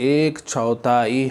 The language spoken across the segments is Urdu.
1/4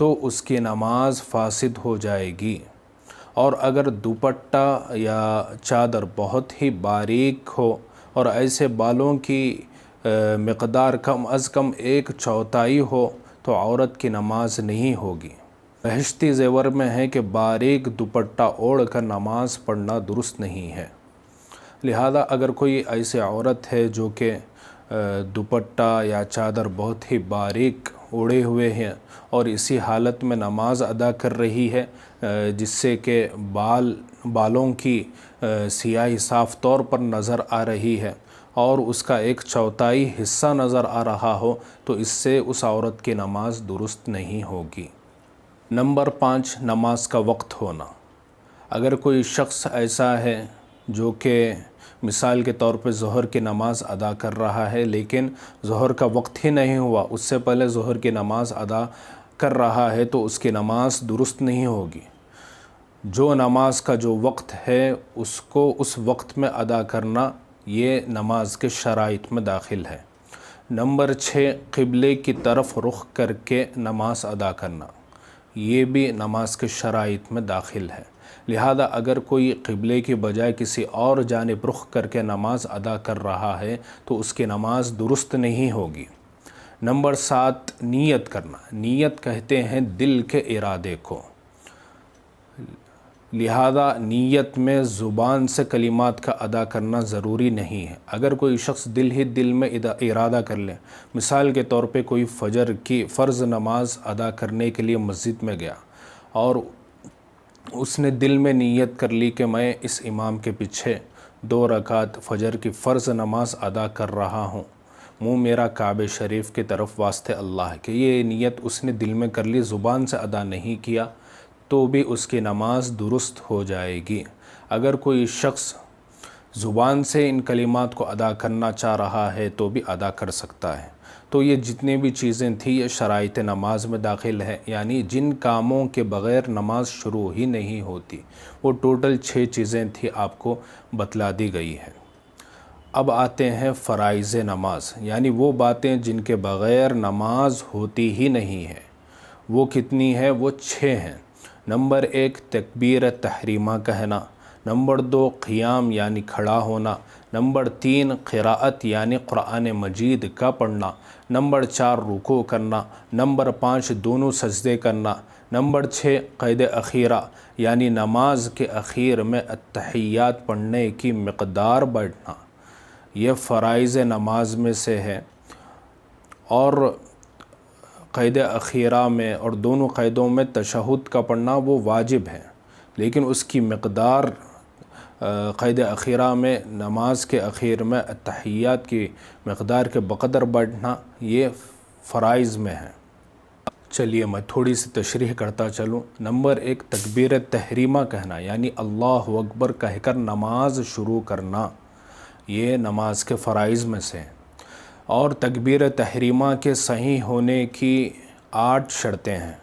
تو اس کی نماز فاسد ہو جائے گی، اور اگر دوپٹہ یا چادر بہت ہی باریک ہو اور ایسے بالوں کی مقدار کم از کم 1/4 ہو تو عورت کی نماز نہیں ہوگی۔ بہشتی زیور میں ہے کہ باریک دوپٹہ اوڑھ کر نماز پڑھنا درست نہیں ہے، لہذا اگر کوئی ایسی عورت ہے جو کہ دوپٹہ یا چادر بہت ہی باریک اوڑھے ہوئے ہیں اور اسی حالت میں نماز ادا کر رہی ہے، جس سے کہ بالوں کی سیاہی صاف طور پر نظر آ رہی ہے اور اس کا 1/4 حصہ نظر آ رہا ہو، تو اس سے اس عورت کی نماز درست نہیں ہوگی۔ نمبر 5، نماز کا وقت ہونا۔ اگر کوئی شخص ایسا ہے جو کہ مثال کے طور پہ ظہر کی نماز ادا کر رہا ہے لیکن ظہر کا وقت ہی نہیں ہوا، اس سے پہلے ظہر کی نماز ادا کر رہا ہے، تو اس کی نماز درست نہیں ہوگی۔ جو نماز کا جو وقت ہے اس کو اس وقت میں ادا کرنا یہ نماز کے شرائط میں داخل ہے۔ نمبر 6، قبلے کی طرف رخ کر کے نماز ادا کرنا، یہ بھی نماز کے شرائط میں داخل ہے، لہذا اگر کوئی قبلے کی بجائے کسی اور جانب رخ کر کے نماز ادا کر رہا ہے تو اس کی نماز درست نہیں ہوگی۔ نمبر 7، نیت کرنا۔ نیت کہتے ہیں دل کے ارادے کو، لہذا نیت میں زبان سے کلمات کا ادا کرنا ضروری نہیں ہے۔ اگر کوئی شخص دل میں ارادہ کر لے، مثال کے طور پہ کوئی فجر کی فرض نماز ادا کرنے کے لیے مسجد میں گیا اور اس نے دل میں نیت کر لی کہ میں اس امام کے پیچھے 2 رکعت فجر کی فرض نماز ادا کر رہا ہوں، منہ میرا کعبہ شریف کی طرف واسطے اللہ کے، یہ نیت اس نے دل میں کر لی، زبان سے ادا نہیں کیا، تو بھی اس کی نماز درست ہو جائے گی۔ اگر کوئی شخص زبان سے ان کلمات کو ادا کرنا چاہ رہا ہے تو بھی ادا کر سکتا ہے۔ تو یہ جتنی بھی چیزیں تھیں یہ شرائط نماز میں داخل ہے، یعنی جن کاموں کے بغیر نماز شروع ہی نہیں ہوتی، وہ ٹوٹل 6 چیزیں تھیں، آپ کو بتلا دی گئی ہے۔ اب آتے ہیں فرائض نماز، یعنی وہ باتیں جن کے بغیر نماز ہوتی ہی نہیں ہے۔ وہ کتنی ہے؟ وہ 6 ہیں۔ نمبر 1، تکبیر تحریمہ کہنا۔ نمبر 2، قیام یعنی کھڑا ہونا۔ نمبر 3، قراءت یعنی قرآن مجید کا پڑھنا۔ نمبر 4، رکوع کرنا۔ نمبر 5، دونوں سجدے کرنا۔ نمبر 6، قید اخیرہ یعنی نماز کے اخیر میں التحیات پڑھنے کی مقدار بڑھنا، یہ فرائض نماز میں سے ہے، اور قید اخیرہ میں اور دونوں قیدوں میں تشہد کا پڑھنا وہ واجب ہے، لیکن اس کی مقدار قید اخیرہ میں نماز کے اخیر میں التحیات کی مقدار کے بقدر بڑھنا یہ فرائض میں ہے۔ چلیے میں تھوڑی سی تشریح کرتا چلوں۔ نمبر 1، تکبیر تحریمہ کہنا، یعنی اللہ اکبر کہہ کر نماز شروع کرنا، یہ نماز کے فرائض میں سے ہے، اور تکبیر تحریمہ کے صحیح ہونے کی 8 شرطیں ہیں۔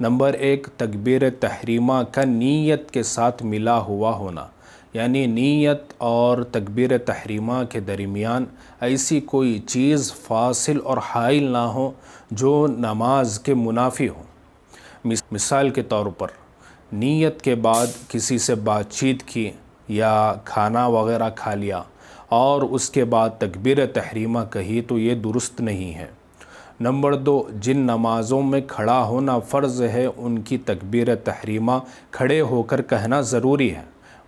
نمبر 1، تکبیر تحریمہ کا نیت کے ساتھ ملا ہوا ہونا، یعنی نیت اور تکبیر تحریمہ کے درمیان ایسی کوئی چیز فاصل اور حائل نہ ہو جو نماز کے منافی ہو۔ مثال کے طور پر نیت کے بعد کسی سے بات چیت کی یا کھانا وغیرہ کھا لیا اور اس کے بعد تکبیر تحریمہ کہی تو یہ درست نہیں ہے۔ نمبر 2، جن نمازوں میں کھڑا ہونا فرض ہے ان کی تکبیر تحریمہ کھڑے ہو کر کہنا ضروری ہے،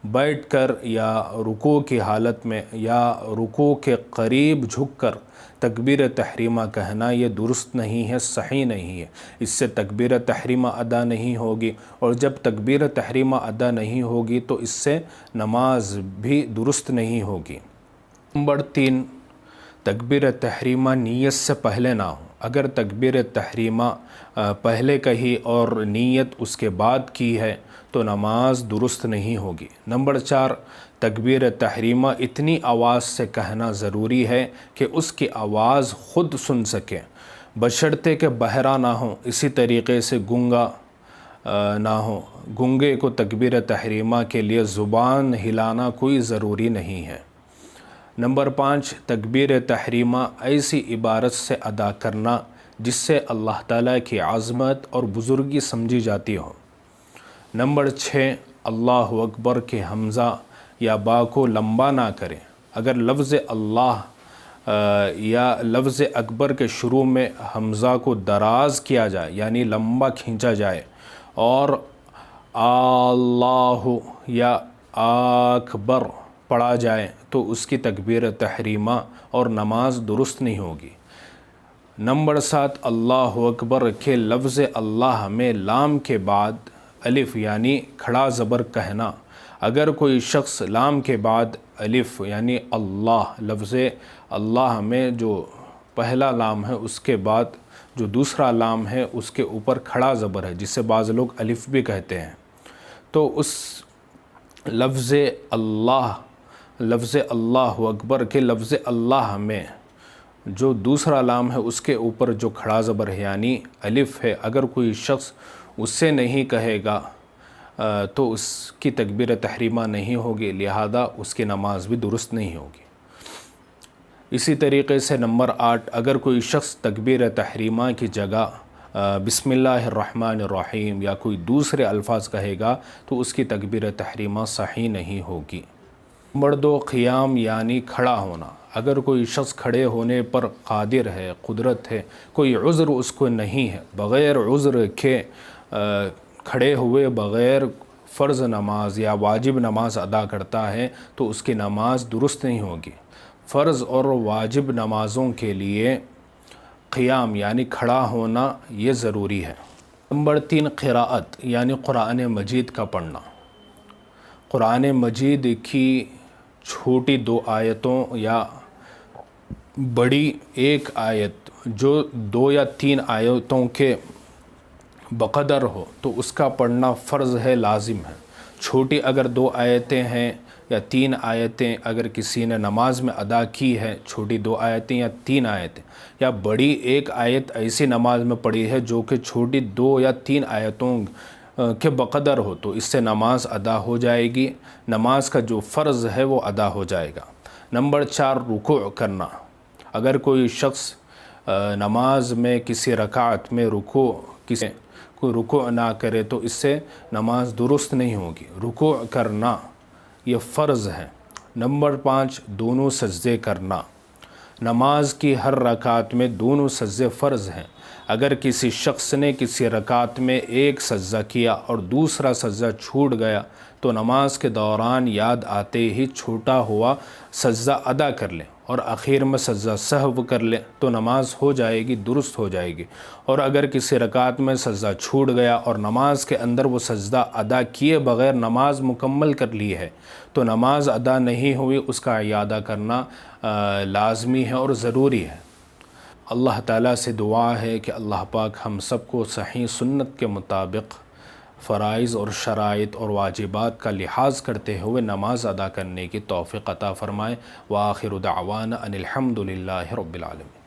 بیٹھ کر یا رکوع کی حالت میں یا رکوع کے قریب جھک کر تکبیر تحریمہ کہنا یہ درست نہیں ہے، صحیح نہیں ہے، اس سے تکبیر تحریمہ ادا نہیں ہوگی، اور جب تکبیر تحریمہ ادا نہیں ہوگی تو اس سے نماز بھی درست نہیں ہوگی۔ نمبر 3، تکبیر تحریمہ نیت سے پہلے نہ ہو۔ اگر تکبیر تحریمہ پہلے کہی اور نیت اس کے بعد کی ہے تو نماز درست نہیں ہوگی۔ نمبر 4، تکبیر تحریمہ اتنی آواز سے کہنا ضروری ہے کہ اس کی آواز خود سن سکیں، بشرطے کہ بہرا نہ ہو، اسی طریقے سے گونگا نہ ہو۔ گونگے کو تکبیر تحریمہ کے لیے زبان ہلانا کوئی ضروری نہیں ہے۔ نمبر 5، تکبیر تحریمہ ایسی عبارت سے ادا کرنا جس سے اللہ تعالیٰ کی عظمت اور بزرگی سمجھی جاتی ہو۔ نمبر 6، اللہ اکبر کے حمزہ یا با کو لمبا نہ کریں۔ اگر لفظ اللہ یا لفظ اکبر کے شروع میں حمزہ کو دراز کیا جائے یعنی لمبا کھینچا جائے اور اللہ یا اکبر پڑھا جائے تو اس کی تکبیر تحریمہ اور نماز درست نہیں ہوگی۔ نمبر 7، اللہ اکبر کے لفظ اللہ میں لام کے بعد الف یعنی کھڑا زبر کہنا۔ اگر کوئی شخص لام کے بعد الف یعنی اللہ لفظ اللہ میں جو پہلا لام ہے اس کے بعد جو دوسرا لام ہے اس کے اوپر کھڑا زبر ہے جسے بعض لوگ الف بھی کہتے ہیں، تو اس لفظ اللہ اکبر کے لفظ اللہ میں جو دوسرا لام ہے اس کے اوپر جو کھڑا زبر ہے یعنی الف ہے، اگر کوئی شخص اس سے نہیں کہے گا تو اس کی تکبیر تحریمہ نہیں ہوگی، لہذا اس کی نماز بھی درست نہیں ہوگی۔ اسی طریقے سے نمبر 8، اگر کوئی شخص تکبیر تحریمہ کی جگہ بسم اللہ الرحمن الرحیم یا کوئی دوسرے الفاظ کہے گا تو اس کی تکبیر تحریمہ صحیح نہیں ہوگی۔ نمبر 2، قیام یعنی کھڑا ہونا۔ اگر کوئی شخص کھڑے ہونے پر قادر ہے، قدرت ہے، کوئی عذر اس کو نہیں ہے، بغیر عذر کے کھڑے ہوئے بغیر فرض نماز یا واجب نماز ادا کرتا ہے تو اس کی نماز درست نہیں ہوگی۔ فرض اور واجب نمازوں کے لیے قیام یعنی کھڑا ہونا یہ ضروری ہے۔ نمبر 3، قراءت یعنی قرآن مجید کا پڑھنا۔ قرآن مجید کی چھوٹی 2 آیتوں یا بڑی 1 آیت جو 2 یا 3 آیتوں کے بقدر ہو تو اس کا پڑھنا فرض ہے، لازم ہے۔ چھوٹی اگر 2 آیتیں ہیں یا 3 آیتیں اگر کسی نے نماز میں ادا کی ہے، چھوٹی 2 آیتیں یا 3 آیتیں، یا بڑی 1 آیت ایسی نماز میں پڑھی ہے جو کہ چھوٹی 2 یا 3 آیتوں کے بقدر ہو تو اس سے نماز ادا ہو جائے گی، نماز کا جو فرض ہے وہ ادا ہو جائے گا۔ نمبر 4، رکوع کرنا۔ اگر کوئی شخص نماز میں کسی رکعت میں کوئی رکوع نہ کرے تو اس سے نماز درست نہیں ہوگی۔ رکوع کرنا یہ فرض ہے۔ نمبر 5، دونوں سجدے کرنا۔ نماز کی ہر رکعت میں دونوں سجدے فرض ہیں۔ اگر کسی شخص نے کسی رکعت میں ایک سجدہ کیا اور دوسرا سجدہ چھوٹ گیا تو نماز کے دوران یاد آتے ہی چھوٹا ہوا سجدہ ادا کر لے اور آخر میں سجدہ سہو کر لے تو نماز ہو جائے گی، درست ہو جائے گی۔ اور اگر کسی رکعت میں سجدہ چھوٹ گیا اور نماز کے اندر وہ سجدہ ادا کیے بغیر نماز مکمل کر لی ہے تو نماز ادا نہیں ہوئی، اس کا اعادہ کرنا لازمی ہے اور ضروری ہے۔ اللہ تعالیٰ سے دعا ہے کہ اللہ پاک ہم سب کو صحیح سنت کے مطابق فرائض اور شرائط اور واجبات کا لحاظ کرتے ہوئے نماز ادا کرنے کی توفیق عطا فرمائے۔ وآخر دعوانا ان الحمد للہ رب العالمین۔